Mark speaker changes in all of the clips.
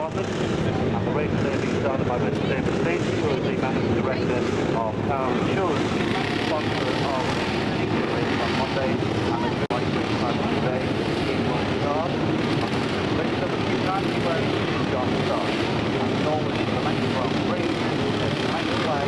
Speaker 1: Department. And the race today being started by Mr. David Stacey, who is the Managing Director of Car Insurance, sponsor of the race on Monday, and the white race time today in will start. Race number 290, John Stark. And as always, the main Grand Prix, the main flag,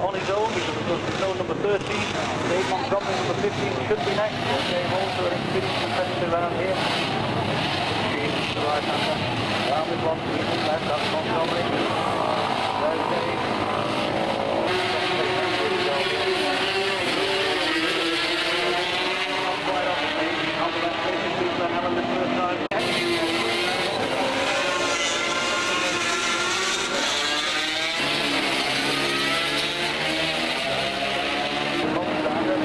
Speaker 1: on his own because of course no number 13. Dave Montgomery, number 15, should be next. Dave also an experienced competitor around here. The right hander. Down with one, left, that's Montgomery. There's Dave. Right off the stage. On the left, Jason Cooper, Helen the first time. Down the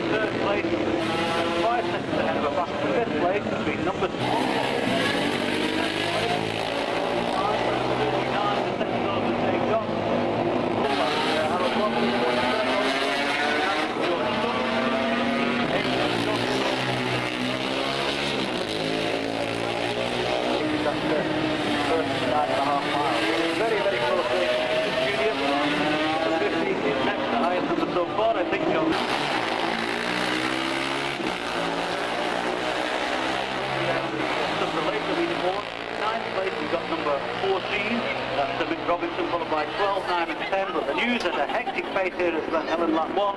Speaker 1: third place, 5 seconds ahead of a fast to fifth place between number 2. Very, very close race to Julius. The 15 is next, the highest number so far, I think, John. Number late, the leaderboard. 9th place, we've got number 14. That's Mick Robinson, followed by 12, 9 and 10. But the news at a hectic pace here at St Helen Lap 1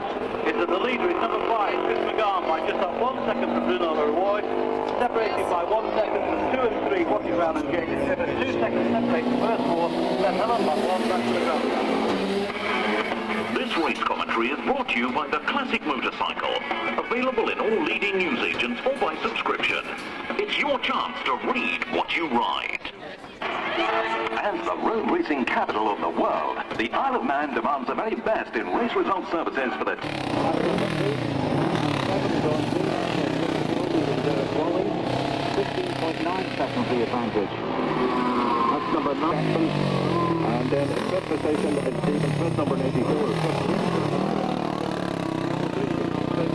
Speaker 1: is that the leader is number 5, Chris McGarn, by just that 1 second from Bruno Leroy. Separated by 1 second from 2 and 3, Watty Brown and James Tibbett. 2 seconds separate the first 4. St Helen Lap 1, back to the ground.
Speaker 2: This race commentary is brought to you by the Classic Motorcycle, available in all leading newsagents or by subscription. It's your chance to read what you ride. As the road racing capital of the world, the Isle of Man demands the very best in race result services for the...
Speaker 1: 16.9 seconds the advantage. That's number 9. And then fifth position is Stephen Smith, number 84. It's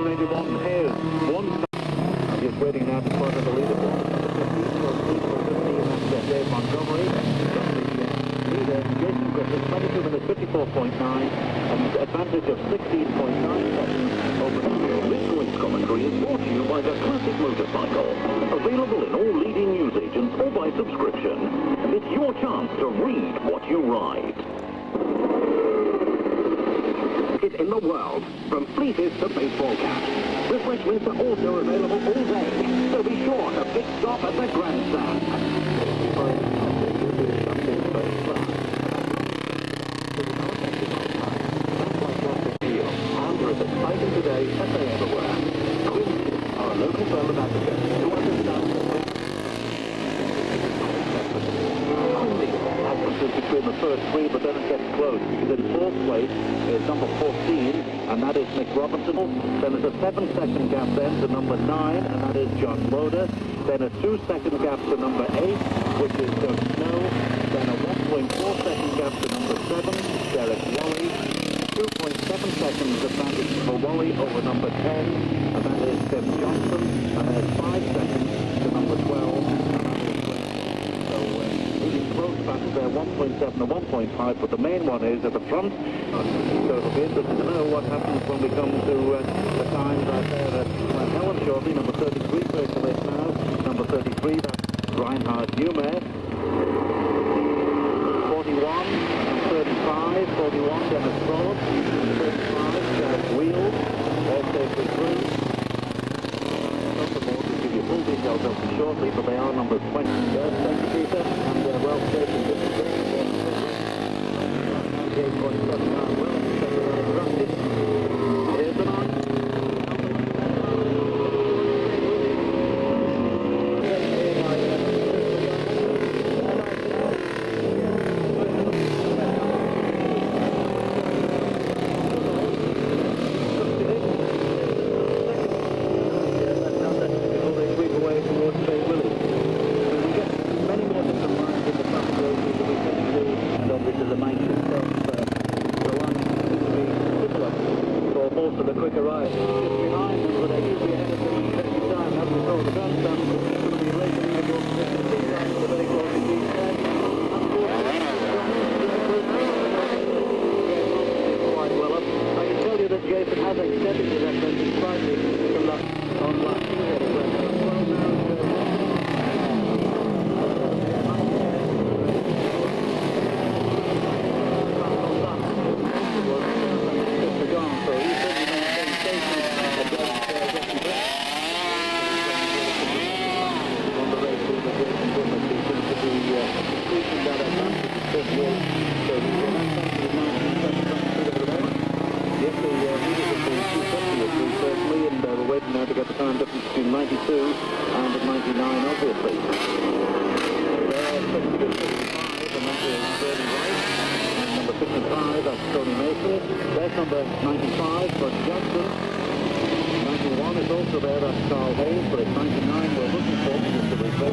Speaker 1: 91 here. I'm just waiting now to start the leaderboard. Dave Montgomery. Leader Jason Griffith, 22 minutes 54.9, and advantage of 16.9 seconds over the...
Speaker 2: This race commentary is brought to you by the Classic Motorcycle, available in all leading newsagents or by subscription. It's your chance to read what you ride. It's in the world, from fleeces to baseball caps. Refreshments are also available all day, so be sure to pick stop at the grandstand.
Speaker 1: Exciting today as they ever were. Quincy, our local firm of advocates, who understand absences between the first 3, but then it gets close, because in 4th place is number 14, and that is Mick Robinson. Then there's a 7-second gap then to number 9, and that is John Loder. Then a 2-second gap to number 8, which is Doug Snow. Then a 1.4-second gap to number 7, Derek Wally. 2.7 seconds advantage for Wally over number 10, and that is Tim Johnson, and there's 5 seconds to number 12, and that is so really close battles there, 1.7 and 1.5, but the main one is at the front, so it'll be interesting to know what happens when we come to the times out there at St Helen shortly. Number 33 plays the race now, number 33, that's Reinhard Newman, 41, 35, 41, Dennis Broad, 35, Jack Wheels, all safely through. Not the more to give you full details of them shortly, but they are numbers 20. Thank you, Peter, and they're well safe in this position. 98.79, well, rusted. Here's the line. Between 92 and 99, obviously. There, 50 to 55, and that is Bernie Wright. And number 55, that's Tony Mason. There's number 95, Bud Johnson. also there, that's Carl Hayes, but it's 99 we're looking for, just a replay.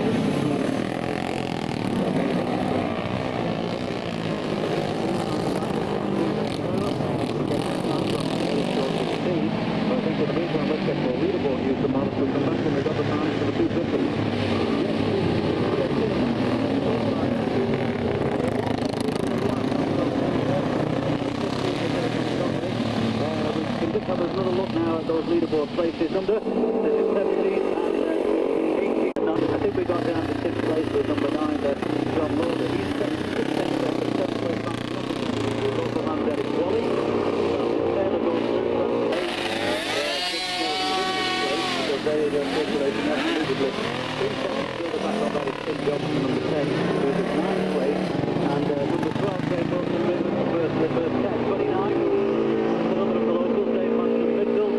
Speaker 1: In the meantime, let's get to a leaderboard news from Marcus. We'll come back when we've got the times for the two systems. We can just have another look now at those leaderboard places under. This is 17 and 18. I think we got down to 6th place with number 9, John Lauder. He's 7th place. We've also had Derek Wally. Very good circulation, absolutely. 3 seconds further back on that is Tim Johnson, number 10, who's in 9th place, and number 12, Dave Wilson, for first 10, 29. Another of the locals, Dave Manson Mitchell,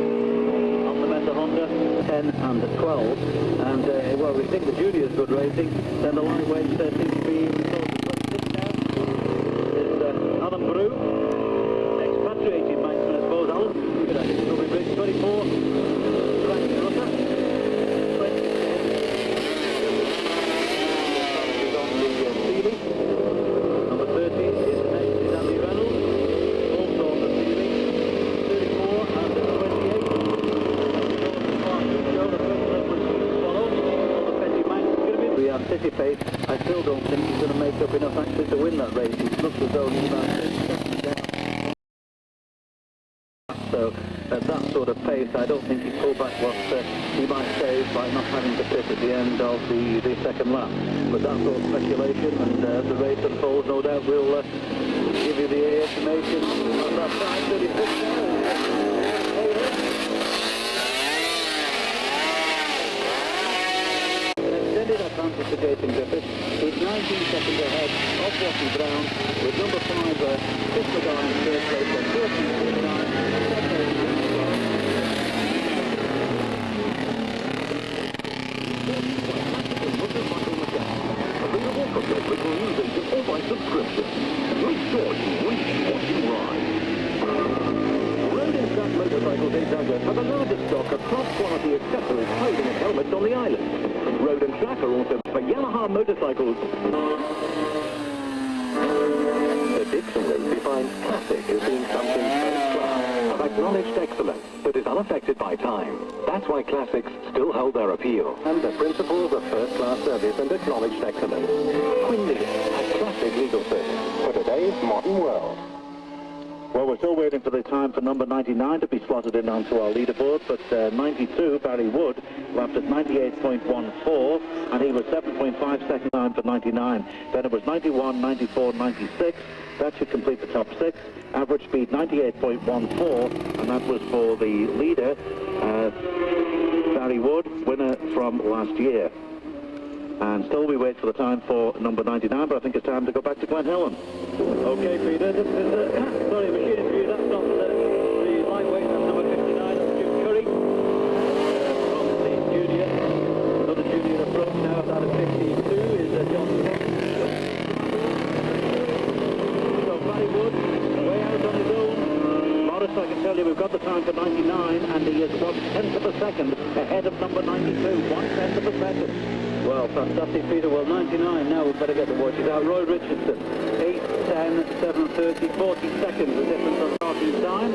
Speaker 1: on the Meta Honda, 10 and 12. And, well, we think the juniors good racing, then the lightweights seem to be sort of 26 now. There's Adam Brew, expatriated Manson, I suppose, Alan. Good idea, Strawberry Bridge, 24. Number 30 is Andy Reynolds, also on the ceiling, 34 and 28. We anticipate, I still don't think he's going to make up enough actually to win that race. He looks as though he's about 6 seconds down. So at that sort of pace, I don't think he'd pull back what he might save by not having to pit at the end of the second lap. But that's all speculation, and as the race unfolds, no doubt we'll give you the information on that side. 36 An extended advantage to Jason Griffith. He's 19 seconds ahead of Watty Brown, with number 5, Chris McGowan in third place at 14.49. Available from your local news agent or by subscription. Make sure you read what you ride. Road and Track Motorcycles in Douglas have a larger stock of top-quality accessories, clothing and helmets on the island. Road and Track are also for Yamaha motorcycles. The Dixon Group defines classic as being something first class, of acknowledged excellence that is unaffected by time. That's why classics still hold their appeal. And the principles of first-class service and acknowledged excellence. Quinn Legal, a classic legal service for today's modern world. Well, we're still waiting for the time for number 99 to be slotted in onto our leaderboard, but 92, Barry Wood, lapped at 98.14, and he was 7.5 seconds behind for 99. Then it was 91, 94, 96. That should complete the top 6. Average speed 98.14, and that was for the leader, Barry Wood, winner from last year. And still we wait for the time for number 99, but I think it's time to go back to Glen Helen. Okay, Peter, this is, sorry, machine interview, that's not the lightweight, that's number 59, that's Jim Curry, from the junior. Another junior approach now, out of 52 is John Scott. So Barry Wood, way out on his own. Morris, I can tell you, we've got the time for 99, and he is 1/10 of a second ahead of number 92, 1/10 of a second. Well, fantastic, Peter. Well, 99 now, we'd better get the watches out. Roy Richardson, 8, 10, 7:30, 40 seconds, the difference on starting time.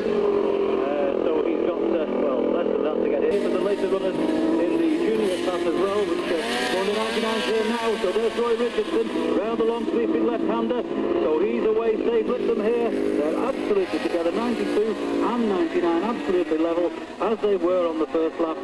Speaker 1: So he's got, well, less than that to get in. But the later runners in the junior class as well, which only 99's here now. So there's Roy Richardson, round the long sweeping left-hander. So he's away safe with them here. They're absolutely together, 92 and 99, absolutely level, as they were on the first lap.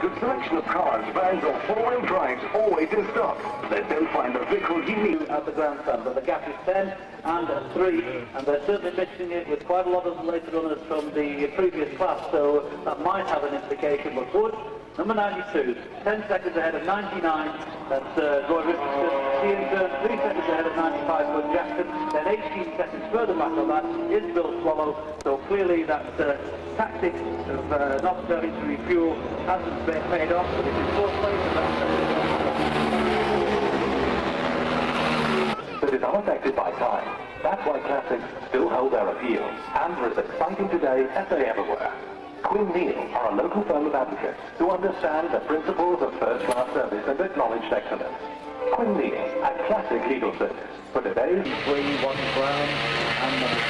Speaker 2: Good selection of cars, vans or four-wheel drives always in stock. Let them find the vehicle you need.
Speaker 1: At the grandstand, but the gap is 10 and 3, and they're certainly mixing it with quite a lot of later runners from the previous class, so that might have an implication. But Wood, number 92, 10 seconds ahead of 99, that's Roy Richardson. Ian Byrne, 3 seconds ahead of 95, Bud Jackson. Then 18 seconds further back on that is Bill Swallow, so clearly that tactic of not having to refuel hasn't been paid off, but it is fourth place and that's
Speaker 2: That is unaffected by time. That's why classics still hold their appeal and are as exciting today as they ever were. Quinn Neal are a local firm of advocates who understand the principles of first-class service and acknowledged excellence. Quinn Neal at Classic Legal Service for today's
Speaker 1: 3, 1 Brown, and number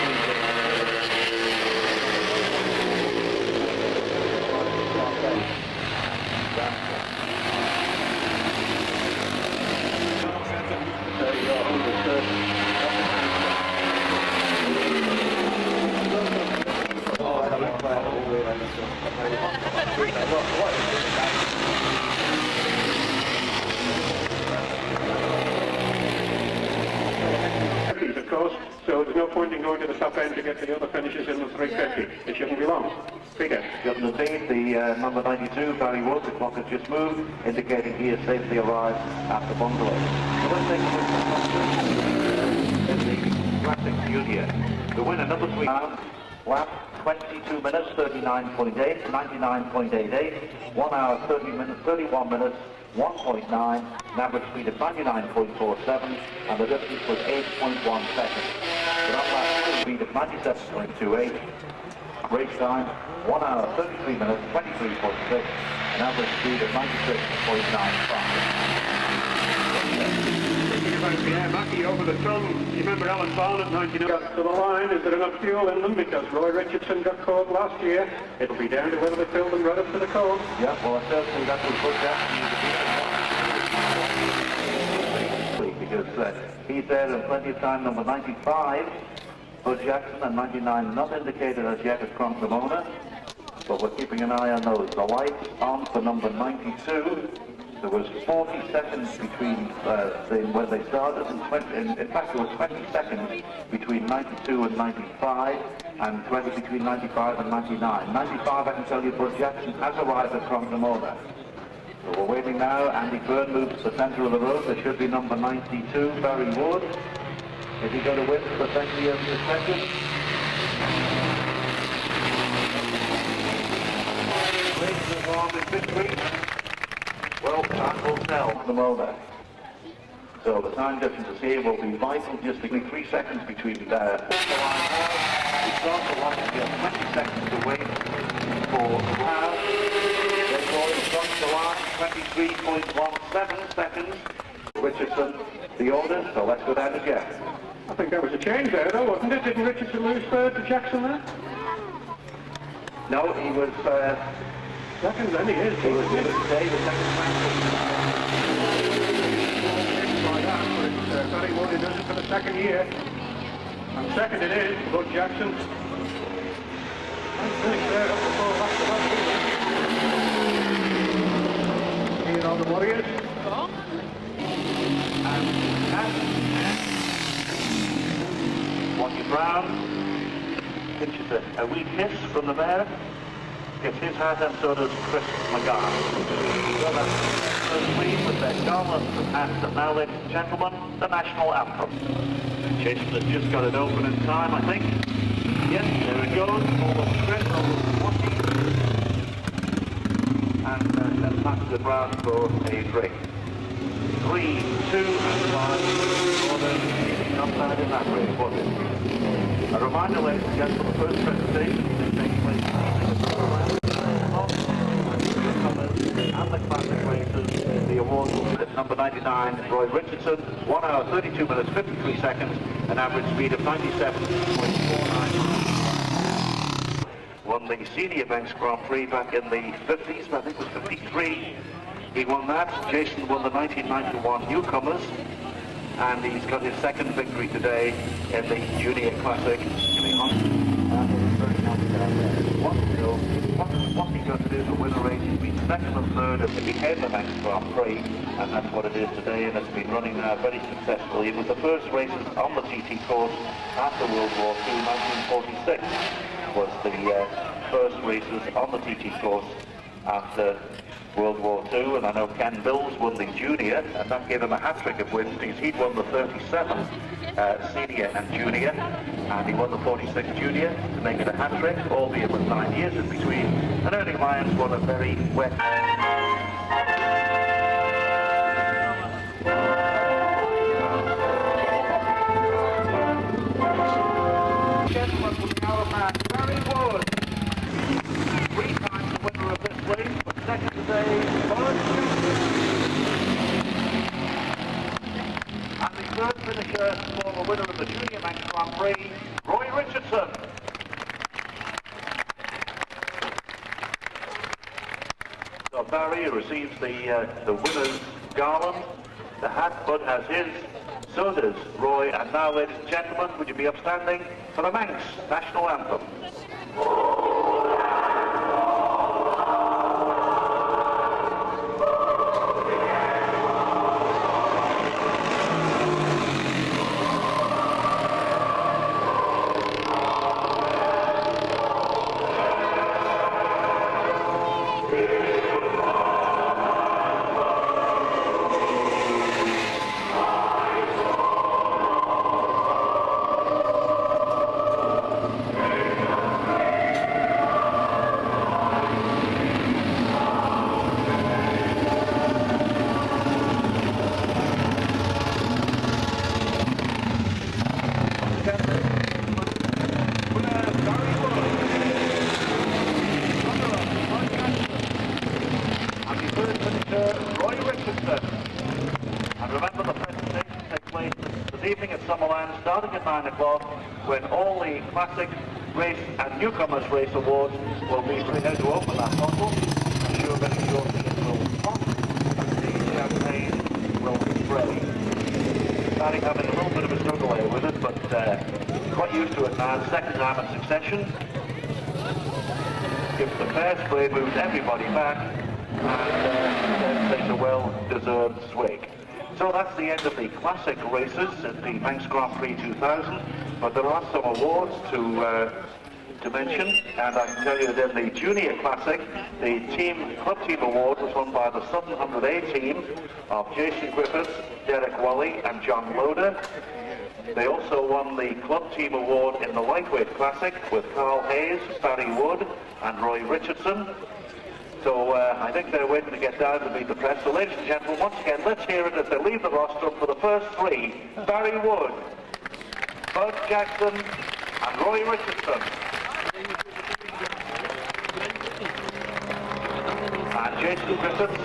Speaker 3: Of course, so there's no point in going to the top end to get the other finishes in the 350. It shouldn't be long. Figure.
Speaker 1: Just the date, the number 92, Barry Wood, the clock has just moved, indicating he has safely arrived at the bungalow. So let's take a look at the Classic Junior. The winner, number 3, lap 22 minutes, 39.8, 99.88, 1 hour, 30 minutes, 31 minutes, 1.9, an average speed of 99.47, and the distance was 8.1 seconds. So that lap speed of 97.28, race time 1 hour, 33 minutes, 23.6, an average speed of 96.95.
Speaker 3: Thinking about Pierre Mackey over the ton, you remember Alan Barnett 99 got to the line, is there enough fuel in them? Because Roy Richardson got caught last year. It'll be down to whether they filled them right up to the code.
Speaker 1: Yeah, well, I certainly that will put that because he's there in plenty of time, number 95, Bud Jackson, and 99 not indicated as yet as Cronk Ramona, but we're keeping an eye on those. The lights on for number 92. There was 40 seconds between when they started, and in fact there was 20 seconds between 92 and 95, and 20 between 95 and 99. 95, I can tell you, Bud Jackson has arrived at Cronk Ramona. So we're waiting now. Andy Byrne moves to the centre of the road. There should be number 92, Barry Wood. Is he going to win for 20 of the second? Race involved in victory. Well, time will tell at the moment. So the time differences here will be vital, just between 3 seconds between the line. We start the line to 20 seconds to wait for the car. Therefore, it starts the line 23.17 seconds. Richardson, the order, so let's go down again.
Speaker 3: I think that was a change there, though, wasn't it? Didn't Richardson lose third to Jackson there?
Speaker 1: No, he was...
Speaker 3: Second then, he is.
Speaker 1: He was the second man.
Speaker 3: second year. And second it is, Bud Jackson. And finished there up before last here are the Warriors.
Speaker 1: And Watty Brown pinches a weak hiss from the mare. Gets his hat, and so does Chris McGarr. So that's the first lead with their garlands and now, ladies and gentlemen, the national anthem. Jason has just got it open in time, I think. Yes, there it goes. Almost Chris, almost Watty. And then passes it round for a break. 3, 2, and 5. Order not bad in that race, was it? A reminder, ladies and gentlemen, the first presentation is taking place and the classic races. The award will be number 99, Roy Richardson, 1 hour 32 minutes 53 seconds, an average speed of 97.49 miles. Won the Senior Banks Grand Prix back in the 50s, I think it was 53. He won that. Jason won the 1991 Newcomers, and he's got his second victory today in the Junior Classic. What he's going to do is a winner race. He's been second and third at the Behavior Banks Grand Prix, and that's what it is today, and it's been running very successfully. It was the first races on the TT course after World War II, 1946 was the first races on the TT course after World War II, and I know Ken Bills won the junior, and that gave him a hat-trick of wins because he'd won the 37 senior and junior, and he won the 46 junior to make it a hat-trick, albeit with 9 years in between. And Ernie Lyons won a very wet... Gentlemen from the Isle of Man, Barry Wood. 3 times the winner of this race, but second today, Bud Jackson. And the third finisher, former winner of the Junior Manx Grand Prix, Roy Richardson. So Barry receives the winner's garland, the hat. Bud has his, so does Roy. And now, ladies and gentlemen, would you be upstanding for the Manx national anthem? Roy Richardson. And remember, the presentation takes place this evening at Summerland, starting at 9 o'clock, when all the classic race and newcomers race awards will be prepared to open that bottle. I'm sure very shortly it will pop, and the champagne will be sprayed. Starting having a little bit of a struggle here with it, but quite used to it now. Second time in succession. Gives the fair spray, moves everybody back, and takes a well-deserved swig. So that's the end of the classic races at the Manx Grand Prix 2000, but there are some awards to mention, and I can tell you that in the Junior Classic, the Club Team Award was won by the Southern 100A team of Jason Griffiths, Derek Wally and John Loader. They also won the Club Team Award in the Lightweight Classic with Carl Hayes, Barry Wood and Roy Richardson. So I think they're waiting to get down to meet the press. So ladies and gentlemen, once again, let's hear it as they leave the rostrum for the first three. Barry Wood, Bud Jackson and Roy Richardson. And Jason Griffiths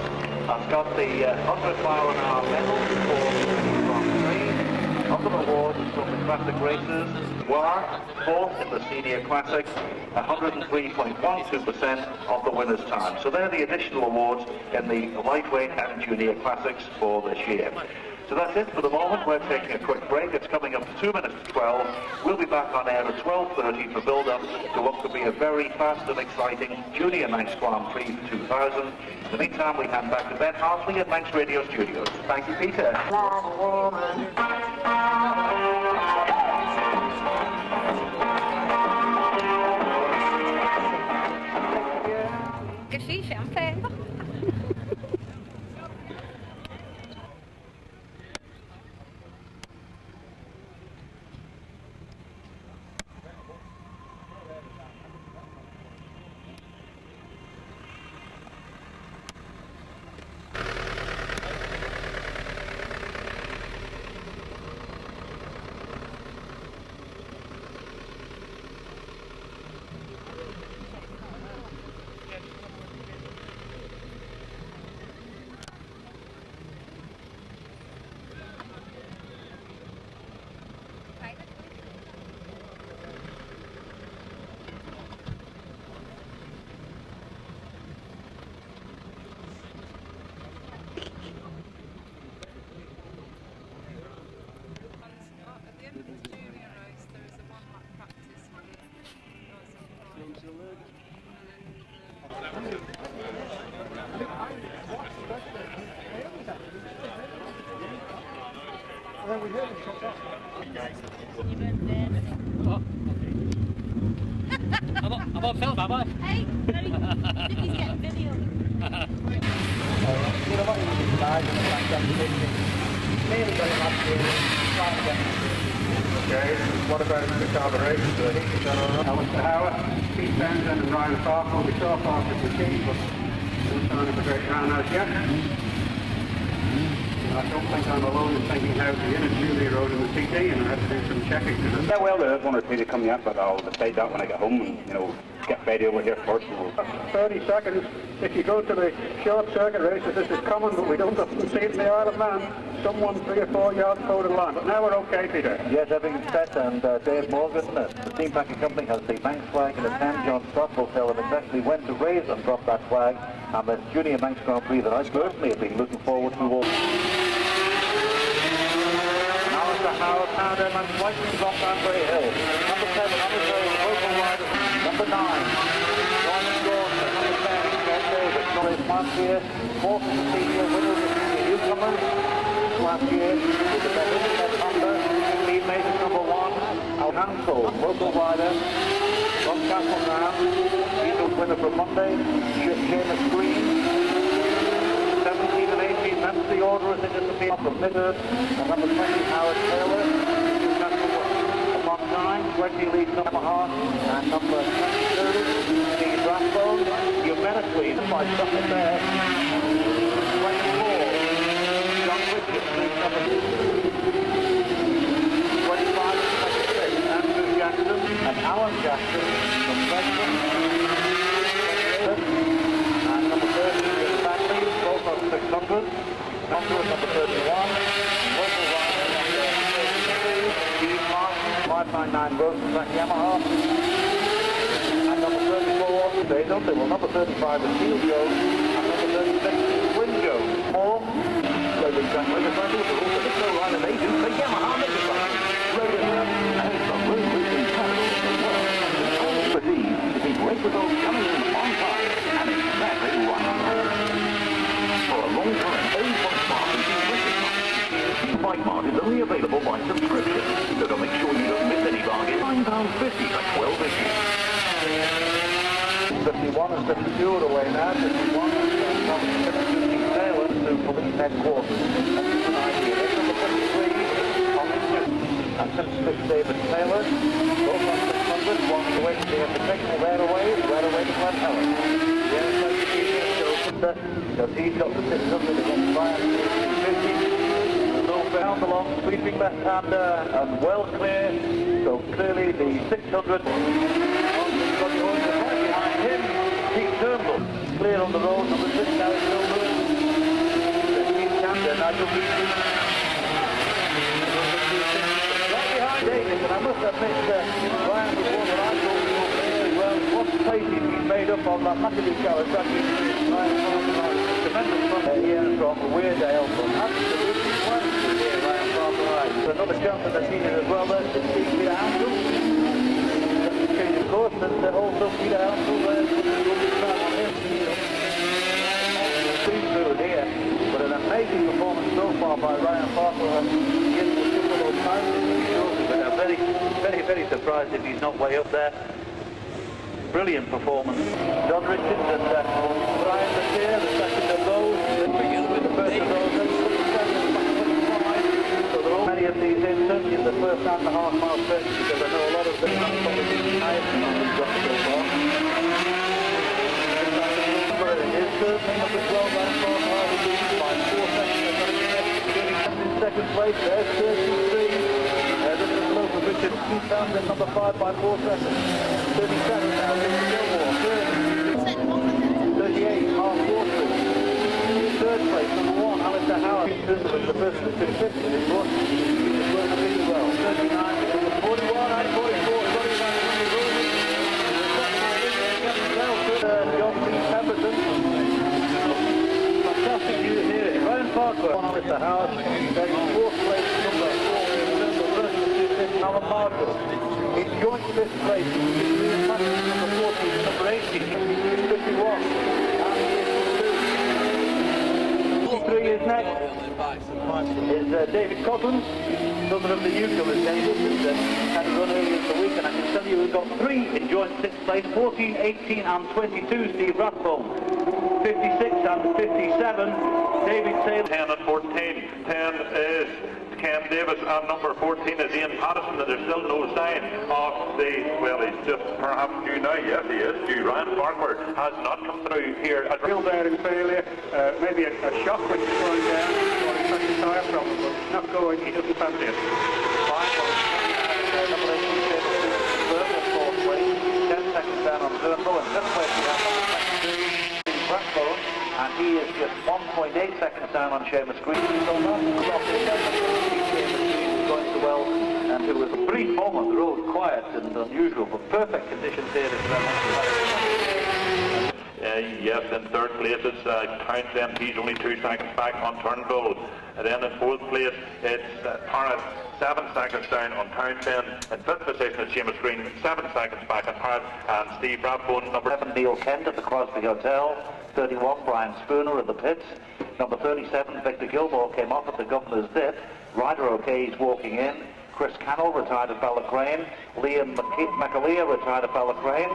Speaker 1: has got the 100-mile-an-hour medal for the Grand Prix. Other awards from the classic races were fourth in the Senior Classic, 103.12% of the winner's time. So they're the additional awards in the lightweight and junior classics for this year. So that's it for the moment. We're taking a quick break. It's coming up to 2 minutes to 12. We'll be back on air at 12:30 for build-up to what could be a very fast and exciting Junior Manx Grand Prix 2000. In the meantime, we hand back to Ben Hartley at Manx Radio Studios. Thank you, Peter.
Speaker 4: Cái champagne.
Speaker 5: I'm on film, am I?
Speaker 4: Hey, Vicky's getting video.
Speaker 3: Okay, what about the carburation? Alan Howard, Pete Townsend and Ryan Clark will be so far to the team, but no sign of a great run as yet. I don't think I'm alone in thinking how the inner Julie Road in the CT, and I had to do some checking.
Speaker 6: Yeah, well, there's one or two to come yet, but I'll decide that when I get home and, get Betty over here first.
Speaker 3: 30 seconds. If you go to the short circuit races, this is common, but we don't often see it in the Isle of Man. Someone 3 or 4 yards forward of the line. But now we're okay, Peter.
Speaker 1: Yes, everything's set, and Dave Morgan, the steam packing company, has the Manx flag in his hand. John Stott will tell them exactly when to raise and drop that flag. And this Junior Manx Grand Prix that I personally have been looking forward to all. Howard Pounder and Whiting off Banbury Hill. Number 7, number 12, local riders. Number 9, Ryan Gordon. Number 10, Ken Davis. Norris Martier, 4th in the senior, winner of the senior newcomers. Last year, with the best internet number, teammate number 1, Al Hansel, local rider. From Castleground, Eagles winner from Monday, Seamus Green. 17 and 18, that's the order as it disappears from Midhurst. And number 20, Howard Taylor. Newcastle on 9, 20 leads number half. And number 22, Steve Rathbone. Humanity, by something there. 24, John Richards, leads number 25 and 26, Andrew Jackson and Alan Jackson from Preston. And number 30, Jim Batley, both on 600. Number 31, local rider number 32, Steve Martin, 599 Rosenbach Yamaha. And number 34, they don't say, well, number 35 is Silvio, and number 36 is Winjo. Or, so the exact motorcycles are also the co-rider they do for Yamaha motorcycles. Rosenbach has the road racing capital of the world. All for these to be great results coming in on time, and exactly right. For a long time, A1Smart has been recognized. Bike Mart is only available by subscription, so to make sure you don't miss any bargain, £9.50 for 12 issues. 51 and 52 are away now. 51 and 52 Taylor to police headquarters. That's an idea. There's number 53 on the and 76 David Taylor. Both on 600, one away to the protection, they're away to Glen Helen. Yes, because he's got the 600 against Brian 650. So found along, sweeping left-hander and well clear. So clearly the 600 behind him, Pete Turnbull. Clear on the road, number 6, Gary Turnbull. Pete Camden, Nigel Beatty. Right behind Davis, and I must admit Brian was one that I thought was very well. What place he's been made up on that massive Kawasaki. Tremendous fun here from Weardale, from absolutely another chance at the senior as well there. Peter Hansel. Change of course, and also Peter Hansel there. Will be time on him. Through here, but an amazing performance so far by Ryan Farquhar. Gives the super low time. But I'm very surprised if he's not way up there. Brilliant performance. John Richards and Brian Latir, the second of those. The first of those. So there are many of these in, certainly in the first and a half mile stretch, because I know a lot of them have probably been highest amount of drops so far. But it is certainly up as well. Ryan Farquhar will be by 4 seconds. In second place, there's 33. This is Local Richard, Keith Townsend, number 5 by 4 seconds. 37 now, Victor Gilmore. 38, Mark Waterloo. Third place, number 1, Alistair Howard. The first of the 250 this one. He's working really well. 39, number 41, and 44. John P. Pemberton. Fantastic news here. Ryan Farquhar, Alistair Howard. Then 4th place, number 4. Alan Marshall. In joint 5th place, Ian Patterson, number 14, number 18, 51. And 53 is next. Is David Coghlan, brother of the Euclid attendant, and had a run earlier in the week, and I can tell you we've got 3 in joint 6th place, 14, 18 and 22, Steve Rathbone. 56 and 57, David Taylor.
Speaker 7: 10 and 14. 10 is Ken Davis, and number 14 is Ian Patterson, and there's still no sign of the, well, he's just perhaps due now. Yes, he is due. Ryan Farquhar has not come through here.
Speaker 3: Real bearing failure, maybe a shock which is going down, or he's had a tyre problem, but it's not going, he doesn't fancy it.
Speaker 1: Number 18, David, 4th place, 10 seconds down on Turnbull, and 5th place we have Steve Rathbone, and he is just 1.8 seconds down on Seamus Green. So not going so well, and who was a brief moment, the road quiet and unusual, but perfect conditions here
Speaker 7: Yes, in 3rd place it's Townsend. He's only 2 seconds back on Turnbull. And then in 4th place it's Parrott, 7 seconds down on Townsend. In 5th position is Seamus Green, 7 seconds back on Parrott, and Steve Rathbone, number
Speaker 1: 7, Neil Kent at the Crosby Hotel. 31, Brian Spooner at the pits. Number 37, Victor Gilmore came off at the Governor's Dip. Ryder O'Kay's walking in. Chris Cannell retired at Ballacrane. Liam McAleer retired at Ballacrane.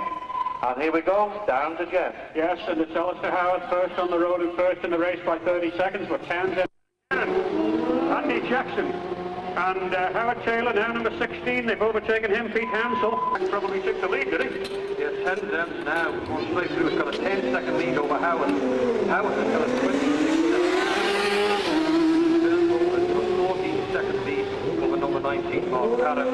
Speaker 1: And here we go, down to Jeff.
Speaker 3: Yes, and it's Alistair Howard first on the road and first in the race by 30 seconds, but Townsend. Andy Jackson and Howard Taylor now number 16. They've overtaken him, Pete Hansel. And probably took the lead, did he?
Speaker 1: Yes, Townsend now going straight through. He's got a 10-second lead over Howard. Howard has got a 14-second lead over number 19, Mark Paddock.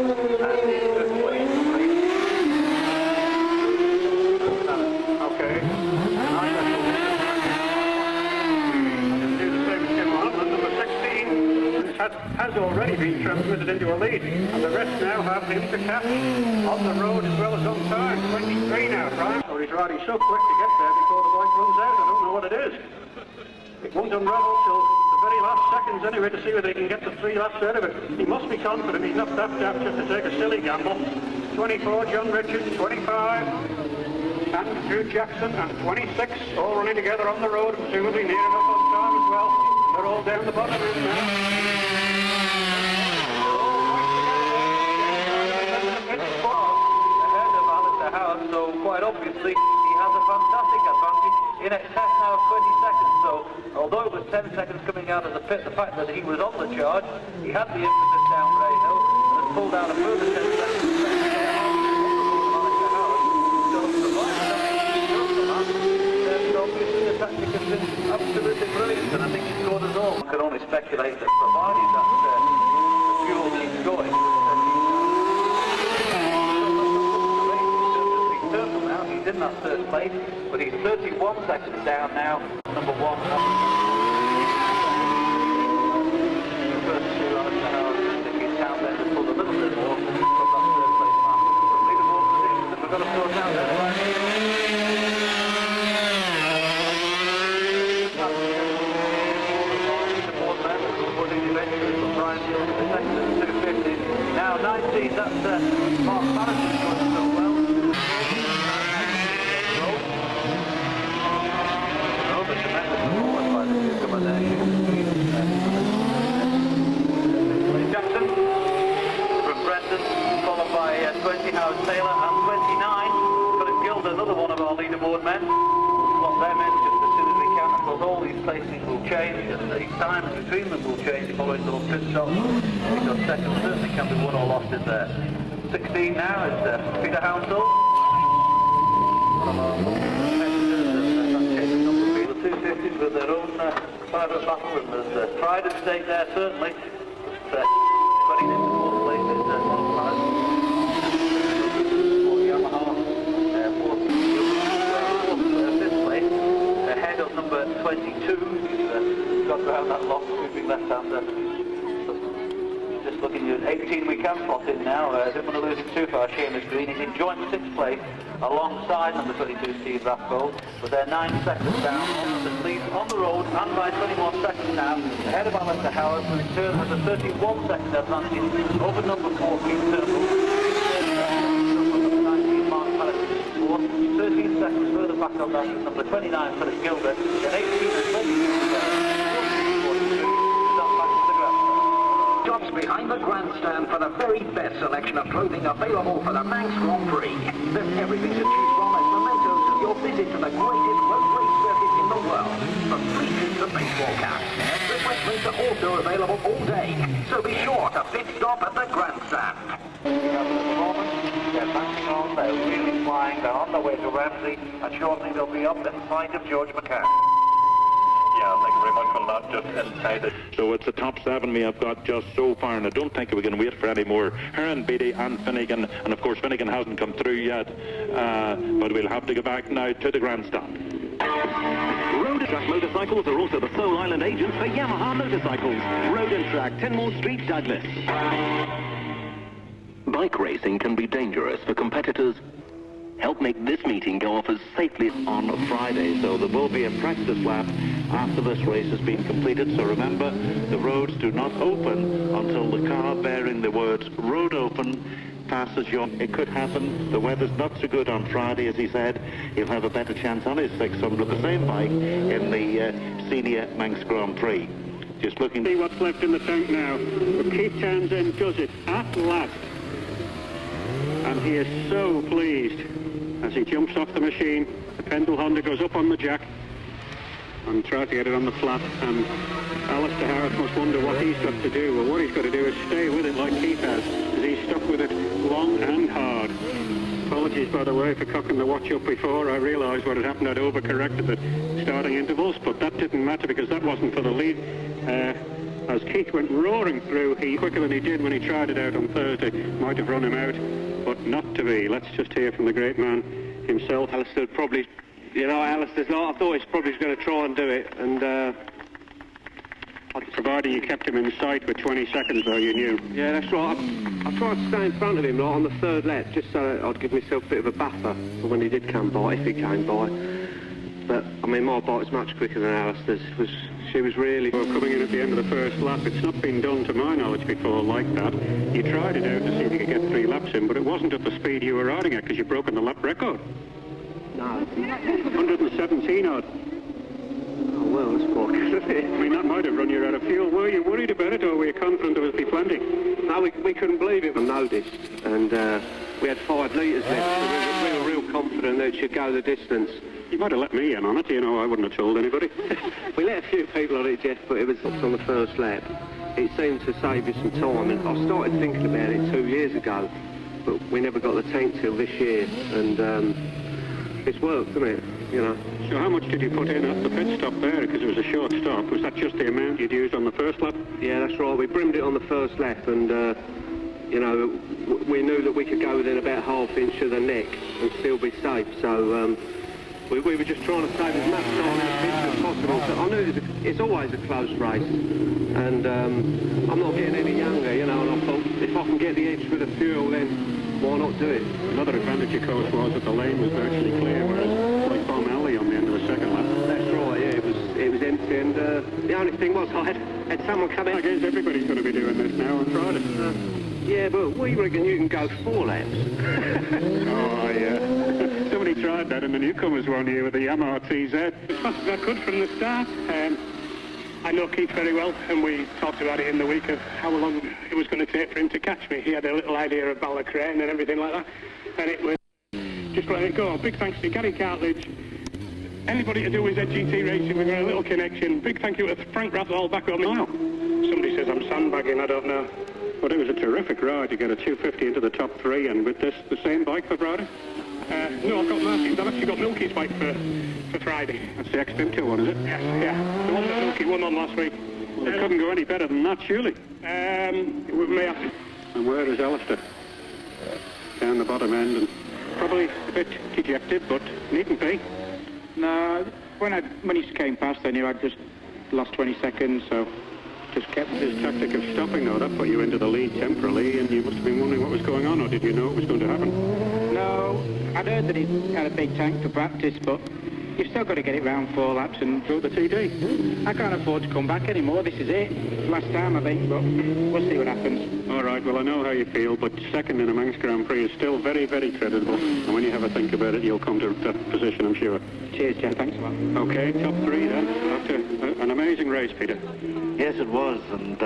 Speaker 3: Okay. Number 16 has already been transmitted into a lead, and the rest now have him to catch on the road as well as on time. 23 now, Brian. So he's riding so quick to get there before the bike runs out. I don't know what it is. It won't unravel till the very last seconds anyway to see whether he can get the 3 laps out of it. He must be confident. He's not that daft just to take a silly gamble. 24, John Richards. 25. Andrew Jackson, and 26, all running together on the road, presumably near enough on time as well. They're all down the bottom end now.
Speaker 1: Ahead of Alistair Howard, so quite obviously he has a fantastic advantage in excess now of 20 seconds. So although it was 10 seconds coming out of the pit, the fact that he was on the charge, he had the impetus down Bray Hill and has pulled down a further 10 seconds. The tactic has been absolutely brilliant, and I think he scored us all. One can only speculate that provided that the fuel keeps going. He's in that 3rd place, but he's 31 seconds down now. Number 1. The first 2 hours now, I think he's down there to pull a little bit more from that 3rd place mark. But leaderboard position that we're going to sort out there. Brian Hill, the second 250. now 19, that's Mark Patterson going so well. Oh, the tremendous performance by the newcomer there. Jackson from Brenton, followed by 20 Howard Taylor and 29. Philip Gilder, another one of our leaderboard men. Slot them in just as soon as we can. Of course, all these placings will change and the times between them will change following the little pit stop. Because seconds certainly can be won or lost in there. 16 now is Peter Hounsell. One of our competitors, that's changing number of people. 250s with their own private battle, and there's pride at stake there certainly. Running into fourth place is Mark Patterson. Yamaha, fifth place, ahead of number 22. He's got around that long scooping left-hander. Just looking at 18 we can plot in now. Didn't want to lose it too far. Seamus Green is in joint 6th place alongside number 22 Steve Rathbone, but they're 9 seconds down on the lead on the road and by 21 seconds now ahead of Alistair Howard, who in turn has a 31-second advantage over number 4 Keith Turnbull. 19 Mark Patterson, 13 seconds further back on that is number 29 Philip Gilder, and 18 and 22
Speaker 2: Jobs behind the grandstand for the very best selection of clothing available for the Manx Grand Prix. There's everything to choose from as mementos of your visit to the greatest road race circuit in the world. From bleachers to baseball caps, refreshments are also available all day. So be sure to pit stop at the grandstand.
Speaker 1: They're backing on, they're really flying, they're on their way to Ramsey, and shortly they'll be up in sight of George McCann.
Speaker 7: Yeah, thank you very much. Well, not just inside it. So it's the top 7 we have got just so far, and I don't think we can wait for any more. Hearn, Beatty and Finnegan, and of course Finnegan hasn't come through yet, but we'll have to go back now to the grandstand.
Speaker 2: Road and Track Motorcycles are also the sole island agents for Yamaha Motorcycles. Road and Track, 10moor Street, Douglas. Bike racing can be dangerous for competitors. Help make this meeting go off as safely
Speaker 8: on a Friday, so there will be a practice lap after this race has been completed. So remember, the roads do not open until the car bearing the words "Road Open" passes your... It could happen. The weather's not so good on Friday, as he said. He'll have a better chance on his 600, the same bike, in the Senior Manx Grand Prix. Just looking...
Speaker 3: See what's left in the tank now. But Keith Townsend does it at last. And he is so pleased as he jumps off the machine. The Pendle Honda goes up on the jack and tries to get it on the flat, and Alistair Harris must wonder what he's got to do. Well, what he's got to do is stay with it like Keith has, as he's stuck with it long and hard. Apologies, by the way, for cocking the watch up before. I realised what had happened. I'd overcorrected the starting intervals, but that didn't matter because that wasn't for the lead. As Keith went roaring through, he quicker than he did when he tried it out on Thursday. Might have run him out, but not to be. Let's just hear from the great man himself.
Speaker 9: Alistair probably, you know, Alistair's not. I thought he's probably going to try and do it, and
Speaker 3: provided you kept him in sight with 20 seconds, though, you knew.
Speaker 9: Yeah, that's right. I tried to stay in front of him like, on the third lap, just so I'd give myself a bit of a buffer for when he did come by, if he came by. But, I mean, my bike's much quicker than Alistair's. She was really...
Speaker 3: Well, coming in at the end of the first lap, it's not been done to my knowledge before like that. You tried it out to see if you could get 3 laps in, but it wasn't at the speed you were riding at, because you've broken the lap record.
Speaker 9: No.
Speaker 3: 117 odd.
Speaker 9: Oh, well, that's quite good, isn't it?
Speaker 3: I mean, that might have run you out of fuel. Were you worried about it, or were you confident there would be plenty?
Speaker 9: No, we couldn't believe it. I noticed, and we had 5 litres left, so we were real confident that it should go the distance.
Speaker 3: You might have let me in on it, you know, I wouldn't have told anybody.
Speaker 9: We let a few people on it, Jeff, but it was on the first lap. It seemed to save you some time, and I started thinking about it 2 years ago, but we never got the tank till this year, and it's worked, hasn't it, you know.
Speaker 3: So how much did you put in at the pit stop there, because it was a short stop? Was that just the amount you'd used on the first lap?
Speaker 9: Yeah, that's right, we brimmed it on the first lap, and you know, we knew that we could go within about ½ inch of the neck and still be safe, so we were just trying to save as much time in the pits as possible. So I knew it's always a close race, and I'm not getting any younger, you know, and I thought if I can get the edge with the fuel, then why not do it?
Speaker 3: Another advantage, of course, was that the lane was virtually clear, whereas like Bomb Alley on the end of the second lap.
Speaker 9: That's right, yeah, it was empty, and the only thing was I had someone come in.
Speaker 3: I guess everybody's going to be doing this now on Friday.
Speaker 9: Yeah, but we reckon you can go 4 laps.
Speaker 3: Oh, yeah. Somebody tried that in the newcomers one year with the Yamaha TZ. As fast as I could from the start. I know Keith very well, and we talked about it in the week of how long it was going to take for him to catch me. He had a little idea of Ballacrane and everything like that, and it was just letting it go. Big thanks to Gary Cartledge. Anybody to do with ZGT racing, we've got a little connection. Big thank you to Frank Rathall back on the aisle. Somebody says I'm sandbagging, I don't know. But it was a terrific ride. You get a 250 into the top 3, and with this, the same bike for Friday? No, I've got Martin's. I've actually got Milky's bike for Friday. That's the X-Pinto one, is it? Yeah. The one that Milky won on last week. Well, it couldn't go any better than that, surely. We may have to. And where is Alistair? Down the bottom end, and probably a bit dejected, but needn't be. No, when he came past, I knew I'd just lost 20 seconds, so just kept his tactic of stopping, though. That put you into the lead temporarily, and you must have been wondering what was going on, or did you know it was going to happen? No, I'd heard that he had a big tank for practice, but you've still got to get it round 4 laps and throw the TD. I can't afford to come back anymore. This is it. Last time, I think, but we'll see what happens. All right, well, I know how you feel, but second in a Manx Grand Prix is still very, very creditable. And when you have a think about it, you'll come to that position, I'm sure. Cheers, Jeff. Thanks a lot. OK, top 3 then. After an amazing race, Peter.
Speaker 8: Yes, it was, and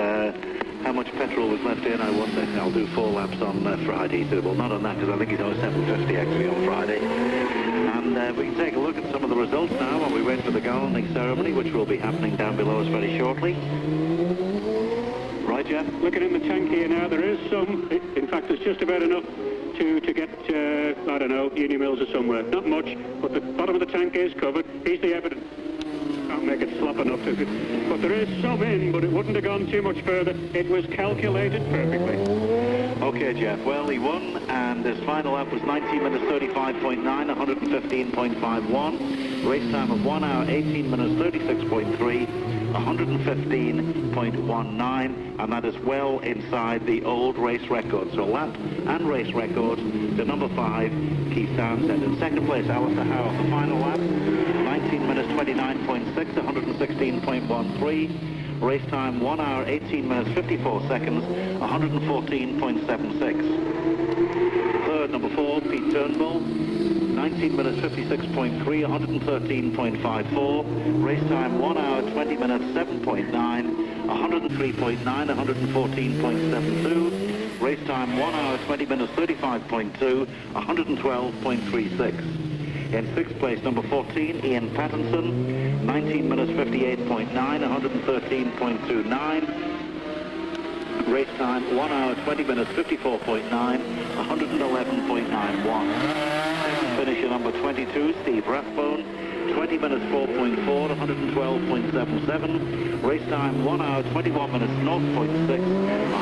Speaker 8: how much petrol was left in, I wonder. I'll do 4 laps on Friday. Well, not on that, because I think he's on 750 actually on Friday. And we can take a look at some of the results now while we wait for the garlanding ceremony, which will be happening down below us very shortly. Right, Jeff?
Speaker 3: Looking in the tank here now, there is some. In fact, there's just about enough to get, I don't know, Uni Mills or somewhere. Not much, but the bottom of the tank is covered. Here's the evidence. Can't make it slop enough to it. But there is some in, but it wouldn't have gone too much further. It was calculated perfectly.
Speaker 8: Okay, Jeff. Well, he won, and his final lap was 19 minutes 35.9, 115.51. Race time of 1 hour, 18 minutes 36.3, 115.19, and that is well inside the old race record. So lap and race records to number 5, Keith Townsend. In second place, Alistair Howe, the final lap, 19 minutes 29.6, 116.13. Race time 1 hour, 18 minutes 54 seconds, 114.76. Third, number 4, Pete Turnbull, 19 minutes 56.3, 113.54. Race time 1 hour, 20 minutes 7.9, 103.9, 114.72. Race time 1 hour, 20 minutes 35.2, 112.36. In sixth place, number 14, Ian Pattinson, 19 minutes 58.9, 113.29. Race time, 1 hour, 20 minutes 54.9, 111.91. Finisher number 22, Steve Rathbone, 20 minutes 4.4, 112.77. Race time, 1 hour, 21 minutes 0.6,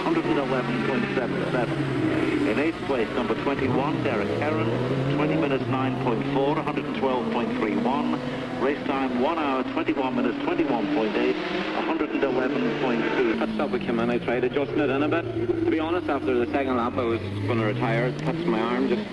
Speaker 8: 111.77. In eighth place, number 21, Derek Heron, 20 minutes 9.4, 112.31. Race time, 1 hour, 21 minutes 21.8, 111.2.
Speaker 10: That stop we came in, I tried adjusting it in a bit. To be honest, after the second lap, I was going to retire. Touched my arm, just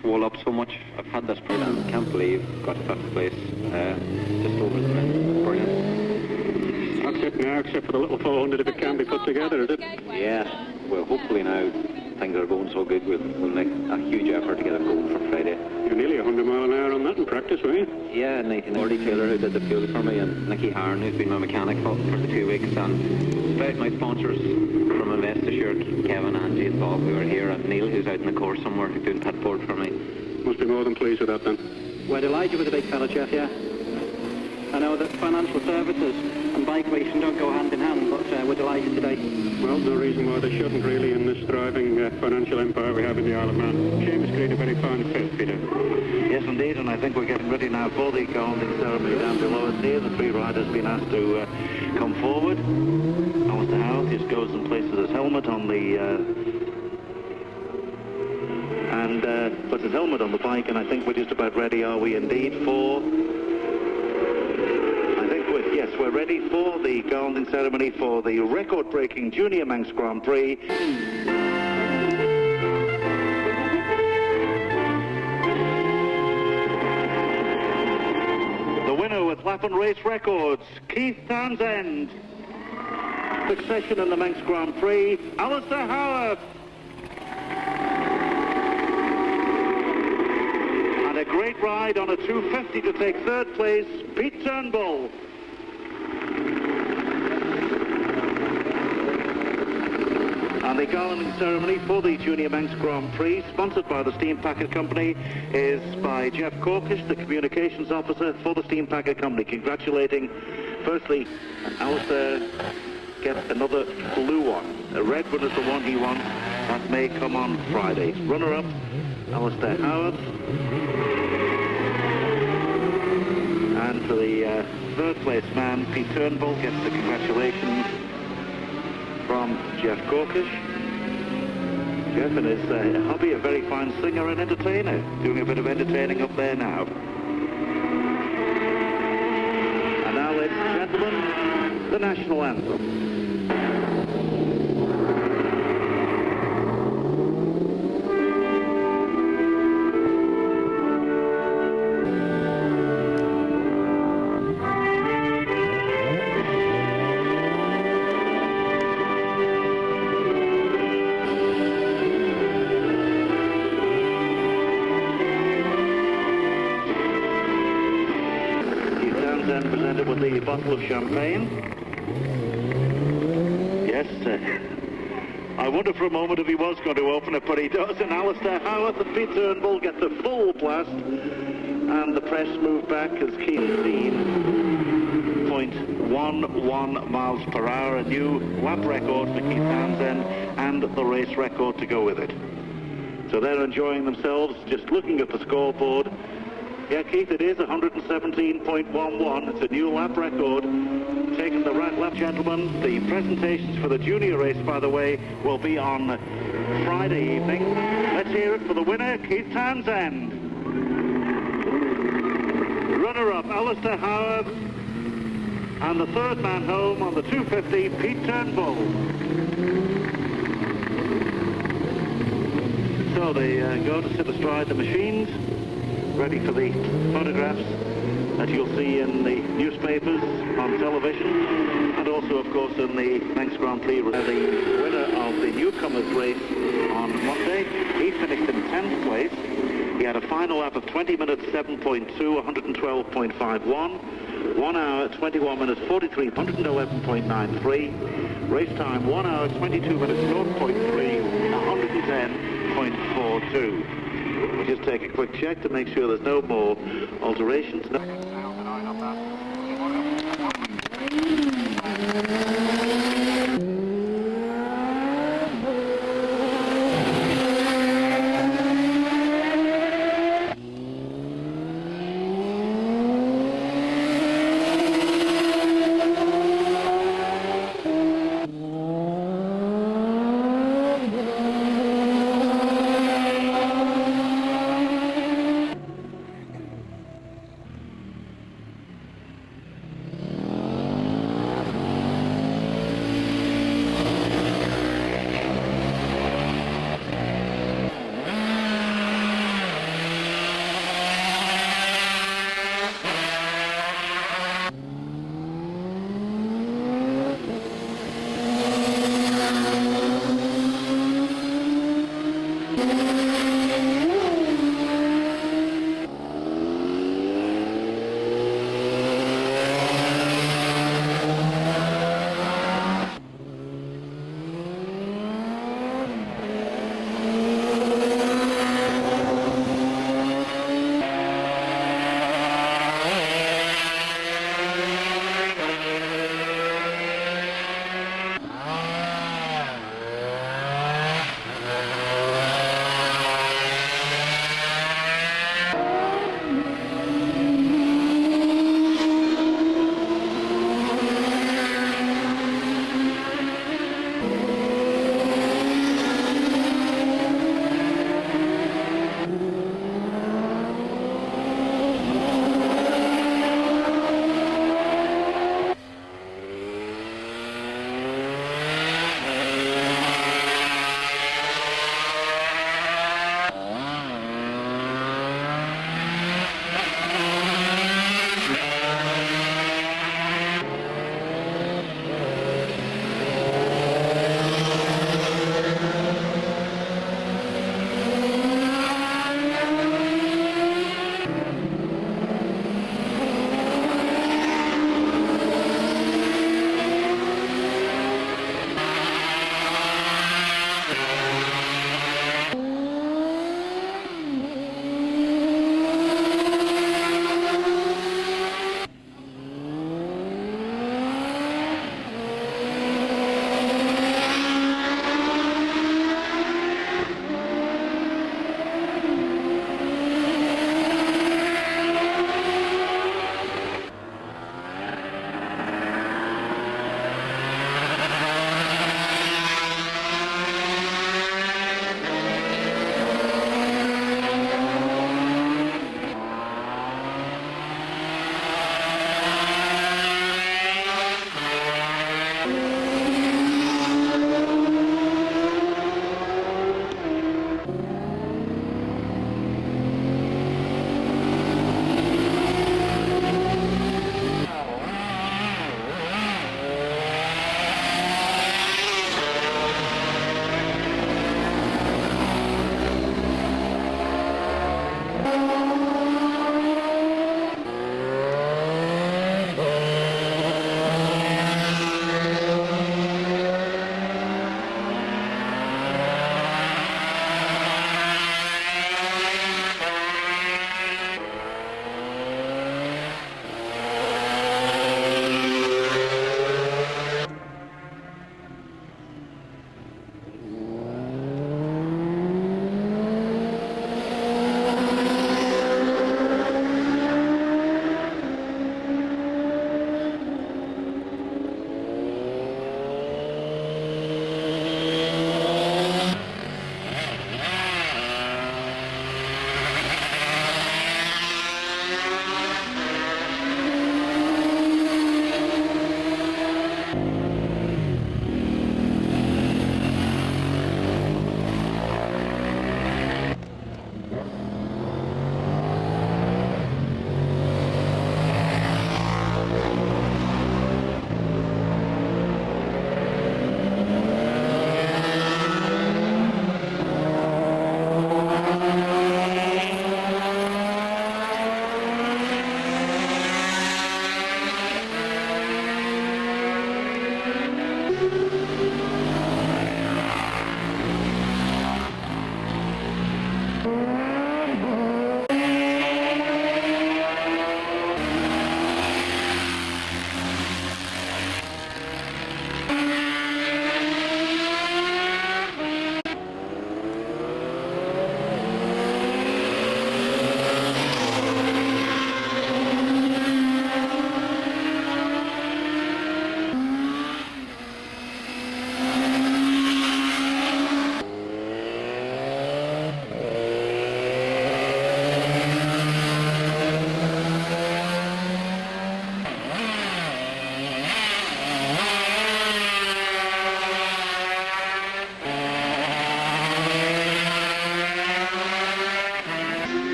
Speaker 10: swole up so much. I've had this problem. Can't believe got fifth place. Just over the minute. Brilliant.
Speaker 3: That's it now, except for the little 400 if it can be put together, is it?
Speaker 10: Yeah. Well, hopefully now things are going so good, we'll make a huge effort to get it going for Friday.
Speaker 3: You're nearly 100 mile an hour on that in practice, were you?
Speaker 10: Yeah, Nathan Taylor, who did the fuel for me, and Nicky Harn, who's been my mechanic for the 2 weeks, and despite my sponsors from Investasure, Kevin, Angie and Bob, who are here, and Neil, who's out in the course somewhere, who's doing pit board for me.
Speaker 3: Must be more than pleased with that then.
Speaker 10: We're delighted with the big fella, Jeff, yeah. I know that financial services and bike racing don't go hand in hand, but we're delighted today.
Speaker 3: Well, no reason why they shouldn't really in this thriving financial empire we have in the Isle of Man. Seamus Green, a very fine fit, Peter.
Speaker 8: Yes, indeed, and I think we're getting ready now for the garlanding ceremony down below us here. The 3 riders have been asked to come forward. Alistair Howe just goes and places his helmet on the... puts his helmet on the bike, and I think we're just about ready, are we indeed, for... Yes, we're ready for the garlanding ceremony for the record-breaking Junior Manx Grand Prix. The winner with lap and race records, Keith Townsend. Succession in the Manx Grand Prix, Alistair Howard. And a great ride on a 250 to take third place, Pete Turnbull. And the garlanding ceremony for the Junior Manx Grand Prix, sponsored by the Steam Packet Company, is by Jeff Corkish, the Communications Officer for the Steam Packet Company, congratulating, firstly, Alistair gets another blue one. A red one is the one he wants. That may come on Friday. Runner-up, Alistair Howard. And for the third place man, Pete Turnbull, gets the congratulations from Jeff Corkish. Jeff and his hobby, a very fine singer and entertainer, doing a bit of entertaining up there now. And now, ladies and gentlemen, the national anthem. Then presented with the bottle of champagne. Yes, I wonder for a moment if he was going to open it, but he does. And Alistair Howard and Pete Turnbull get the full blast, and the press move back as Keith seen. 0.11 miles per hour, a new lap record for Keith Townsend, and the race record to go with it. So they're enjoying themselves, just looking at the scoreboard. Yeah, Keith, it is 117.11. It's a new lap record. Taking the right lap, gentlemen. The presentations for the junior race, by the way, will be on Friday evening. Let's hear it for the winner, Keith Townsend. Runner-up, Alistair Howard. And the third man home on the 250, Pete Turnbull. So they go to sit astride the machines, ready for the photographs that you'll see in the newspapers, on television, and also, of course, in the Manx Grand Prix. The winner of the newcomers race on Monday, he finished in 10th place. He had a final lap of 20 minutes 7.2, 112.51, 1 hour 21 minutes 43, 111.93, race time 1 hour 22 minutes 0.3, 110.42. We'll just take a quick check to make sure there's no more alterations.